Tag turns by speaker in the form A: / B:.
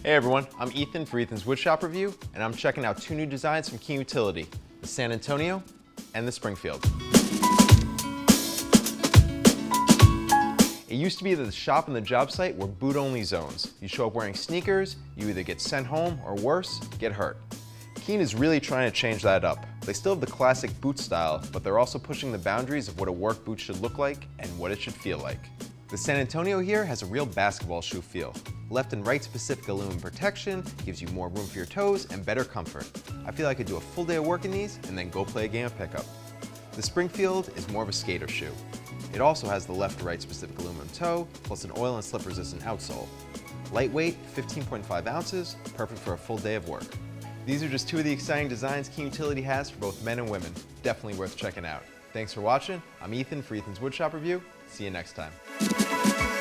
A: Hey everyone, I'm Ethan for Ethan's Woodshop Review, and I'm checking out two new designs from Key Utility, the San Antonio and the Springfield. It used to be that the shop and the job site were boot-only zones. You show up wearing sneakers, you either get sent home or worse, get hurt. Keen is really trying to change that up. They still have the classic boot style, but they're also pushing the boundaries of what a work boot should look like and what it should feel like. The San Antonio here has a real basketball shoe feel. Left and right specific aluminum protection gives you more room for your toes and better comfort. I feel I could do a full day of work in these and then go play a game of pickup. The Springfield is more of a skater shoe. It also has the left to right specific aluminum toe, plus an oil and slip resistant outsole. Lightweight, 15.5 ounces, perfect for a full day of work. These are just two of the exciting designs Key Utility has for both men and women. Definitely worth checking out. Thanks for watching. I'm Ethan for Ethan's Woodshop Review. See you next time.